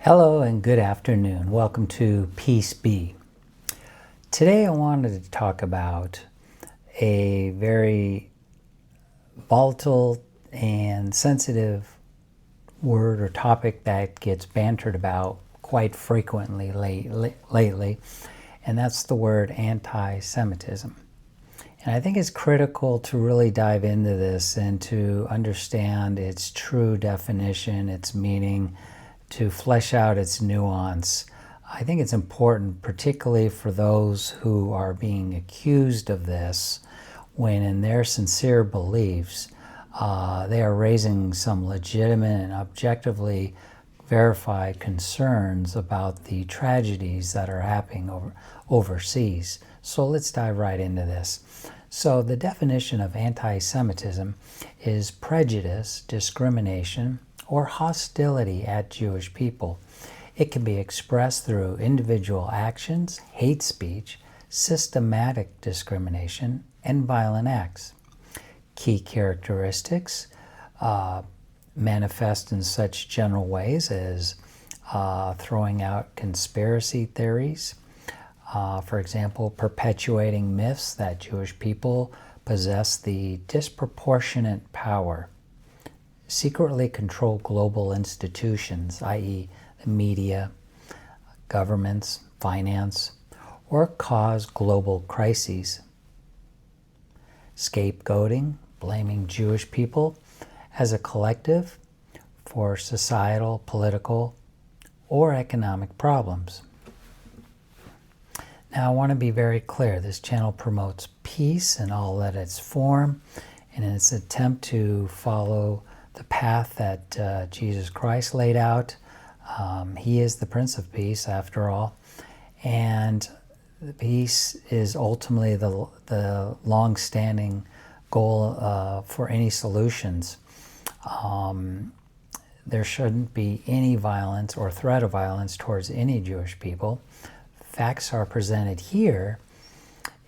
Hello and good afternoon. Welcome to Peace Be. Today I wanted to talk about a very volatile and sensitive word or topic that gets bantered about quite frequently lately, and that's the word anti-Semitism. And I think it's critical to really dive into this and to understand its true definition, its meaning, to flesh out its nuance. I think it's important, particularly for those who are being accused of this, when in their sincere beliefs, they are raising some legitimate and objectively verified concerns about the tragedies that are happening overseas. So let's dive right into this. So the definition of anti-Semitism is prejudice, discrimination, or hostility at Jewish people. It can be expressed through individual actions, hate speech, systematic discrimination, and violent acts. Key characteristics manifest in such general ways as throwing out conspiracy theories, for example, perpetuating myths that Jewish people possess the disproportionate power, secretly control global institutions, i.e. the media, governments, finance, or cause global crises. Scapegoating, blaming Jewish people as a collective for societal, political, or economic problems. Now I want to be very clear, this channel promotes peace in all that its form, and in its attempt to follow the path that Jesus Christ laid out. He is the Prince of Peace, after all, and the peace is ultimately the long-standing goal for any solutions. There shouldn't be any violence or threat of violence towards any Jewish people. Facts are presented here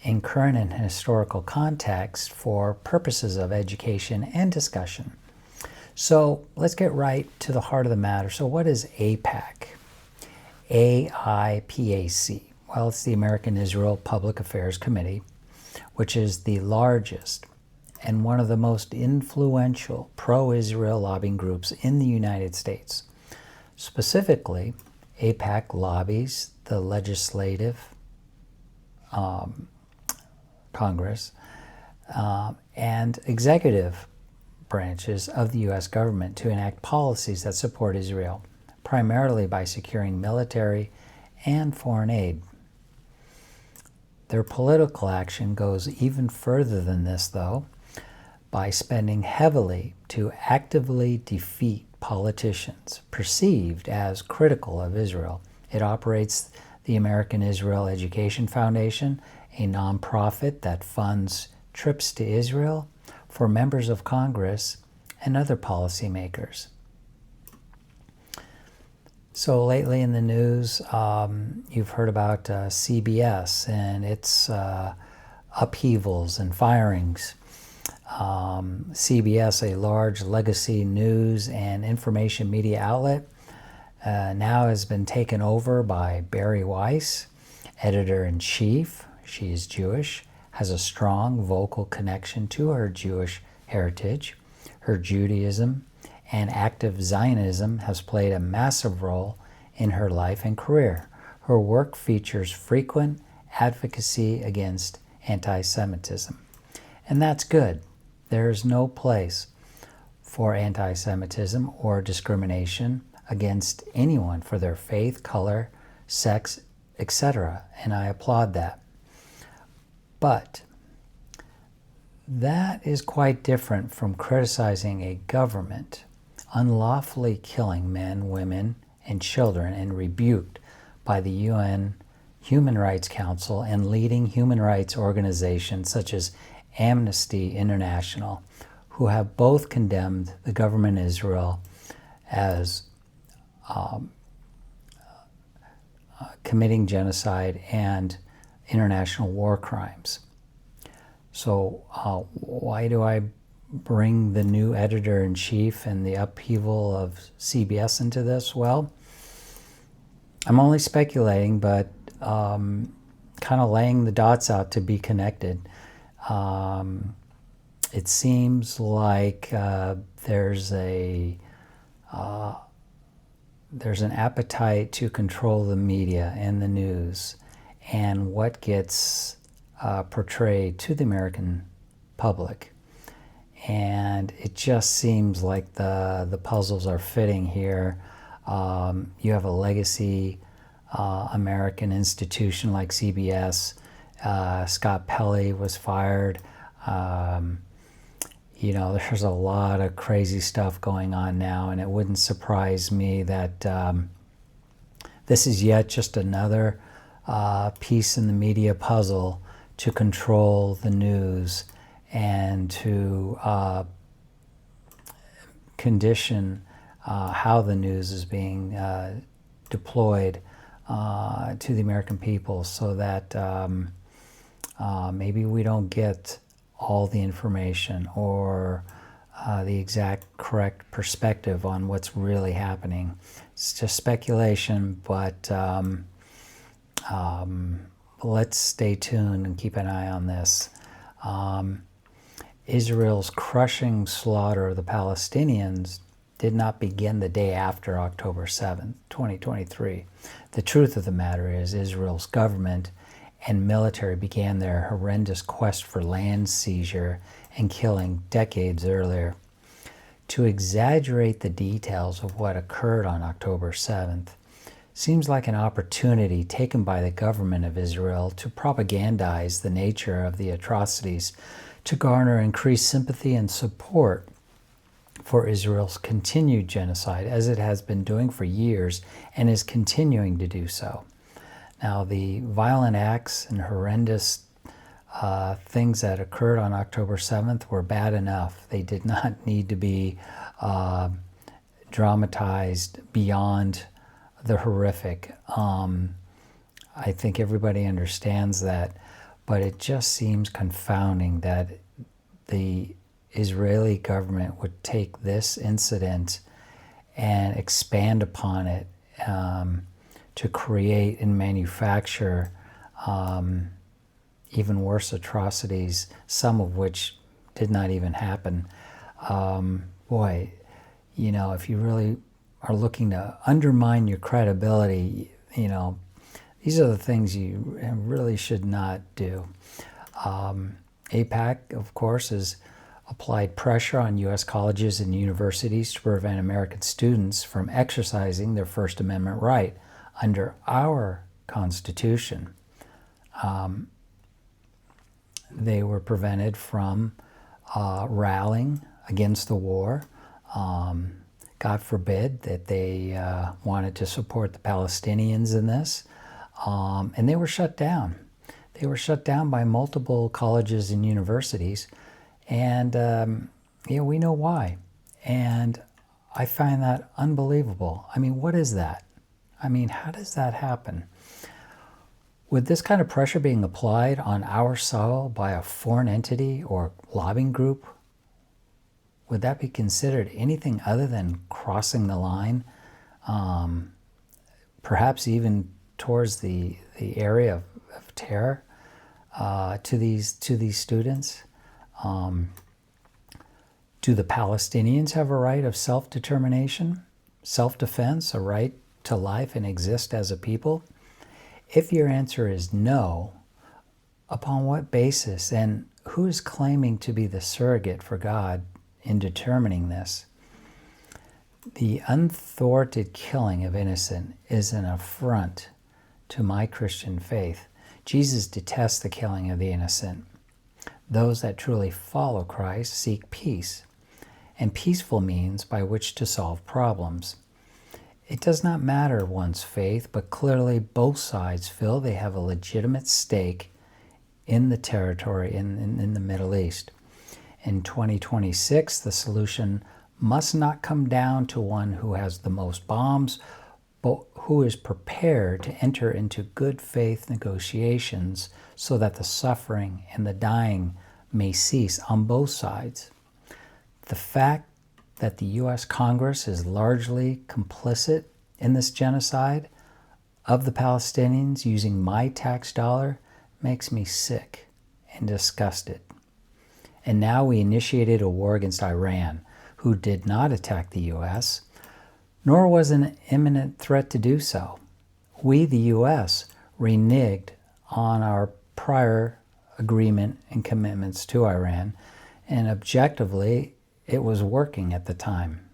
in current and historical context for purposes of education and discussion. So let's get right to the heart of the matter. So what is AIPAC? AIPAC. Well, it's the American Israel Public Affairs Committee, which is the largest and one of the most influential pro-Israel lobbying groups in the United States. Specifically, AIPAC lobbies the legislative Congress and executive branches of the U.S. government to enact policies that support Israel, primarily by securing military and foreign aid. Their political action goes even further than this, though, by spending heavily to actively defeat politicians perceived as critical of Israel. It operates the American Israel Education Foundation, a nonprofit that funds trips to Israel for members of Congress and other policymakers. So lately in the news, you've heard about CBS and its upheavals and firings. CBS, a large legacy news and information media outlet, now has been taken over by Bari Weiss, editor-in-chief. She is Jewish, has a strong vocal connection to her Jewish heritage. Her Judaism and active Zionism has played a massive role in her life and career. Her work features frequent advocacy against anti-Semitism. And that's good. There is no place for anti-Semitism or discrimination against anyone for their faith, color, sex, etc. And I applaud that. But that is quite different from criticizing a government unlawfully killing men, women, and children and rebuked by the UN Human Rights Council and leading human rights organizations such as Amnesty International, who have both condemned the government of Israel as committing genocide and international war crimes. So why do I bring the new editor-in-chief and the upheaval of CBS into this? Well, I'm only speculating, but kind of laying the dots out to be connected. It seems like there's an appetite to control the media and the news and what gets portrayed to the American public. And it just seems like the puzzles are fitting here. You have a legacy American institution like CBS. Scott Pelley was fired. There's a lot of crazy stuff going on now, and it wouldn't surprise me that this is yet just another piece in the media puzzle to control the news and to condition how the news is being deployed to the American people, so that maybe we don't get all the information or the exact correct perspective on what's really happening. It's just speculation, but let's stay tuned and keep an eye on this. Israel's crushing slaughter of the Palestinians did not begin the day after October 7th, 2023. The truth of the matter is Israel's government and military began their horrendous quest for land seizure and killing decades earlier. To exaggerate the details of what occurred on October 7th seems like an opportunity taken by the government of Israel to propagandize the nature of the atrocities, to garner increased sympathy and support for Israel's continued genocide, as it has been doing for years and is continuing to do so. Now, the violent acts and horrendous things that occurred on October 7th were bad enough. They did not need to be dramatized beyond the horrific. I think everybody understands that, but it just seems confounding that the Israeli government would take this incident and expand upon it to create and manufacture even worse atrocities, some of which did not even happen. If you really are looking to undermine your credibility, these are the things you really should not do. AIPAC, of course, has applied pressure on U.S. colleges and universities to prevent American students from exercising their First Amendment right under our Constitution. They were prevented from rallying against the war. God forbid that they wanted to support the Palestinians in this. And they were shut down. They were shut down by multiple colleges and universities. And we know why. And I find that unbelievable. I mean, what is that? I mean, how does that happen? With this kind of pressure being applied on our soil by a foreign entity or lobbying group, would that be considered anything other than crossing the line? Perhaps even towards the area of terror to these students? Do the Palestinians have a right of self-determination, self-defense, a right to life and exist as a people? If your answer is no, upon what basis and who is claiming to be the surrogate for God in determining this? The unthwarted killing of innocent is an affront to my Christian faith. Jesus detests the killing of the innocent. Those that truly follow Christ seek peace, and peaceful means by which to solve problems. It does not matter one's faith, but clearly both sides feel they have a legitimate stake in the territory in the Middle East. In 2026, the solution must not come down to one who has the most bombs, but who is prepared to enter into good faith negotiations so that the suffering and the dying may cease on both sides. The fact that the U.S. Congress is largely complicit in this genocide of the Palestinians using my tax dollar makes me sick and disgusted. And now we initiated a war against Iran, who did not attack the U.S., nor was an imminent threat to do so. We, the U.S., reneged on our prior agreement and commitments to Iran, and objectively, it was working at the time.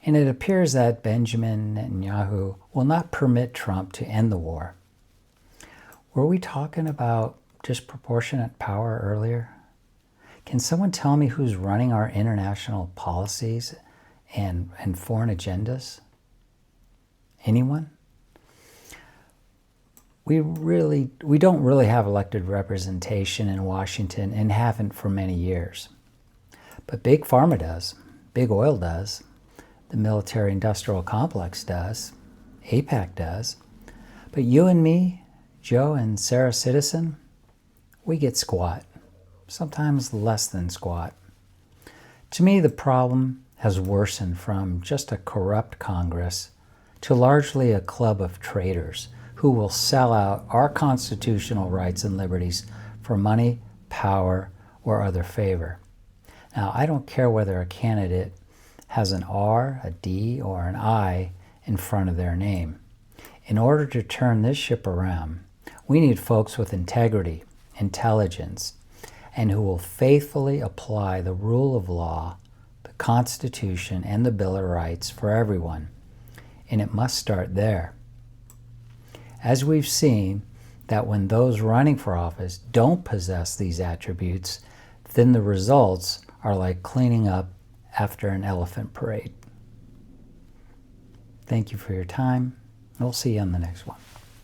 And it appears that Benjamin Netanyahu will not permit Trump to end the war. Were we talking about disproportionate power earlier? Can someone tell me who's running our international policies and foreign agendas? Anyone? We don't really have elected representation in Washington and haven't for many years. But Big Pharma does, Big Oil does, the military-industrial complex does, AIPAC does. But you and me, Joe and Sarah Citizen, we get squat, sometimes less than squat. To me, the problem has worsened from just a corrupt Congress to largely a club of traitors who will sell out our constitutional rights and liberties for money, power, or other favor. Now, I don't care whether a candidate has an R, a D, or an I in front of their name. In order to turn this ship around, we need folks with integrity, intelligence, and who will faithfully apply the rule of law, the Constitution, and the Bill of Rights for everyone. And it must start there. As we've seen, that when those running for office don't possess these attributes, then the results are like cleaning up after an elephant parade. Thank you for your time. We'll see you on the next one.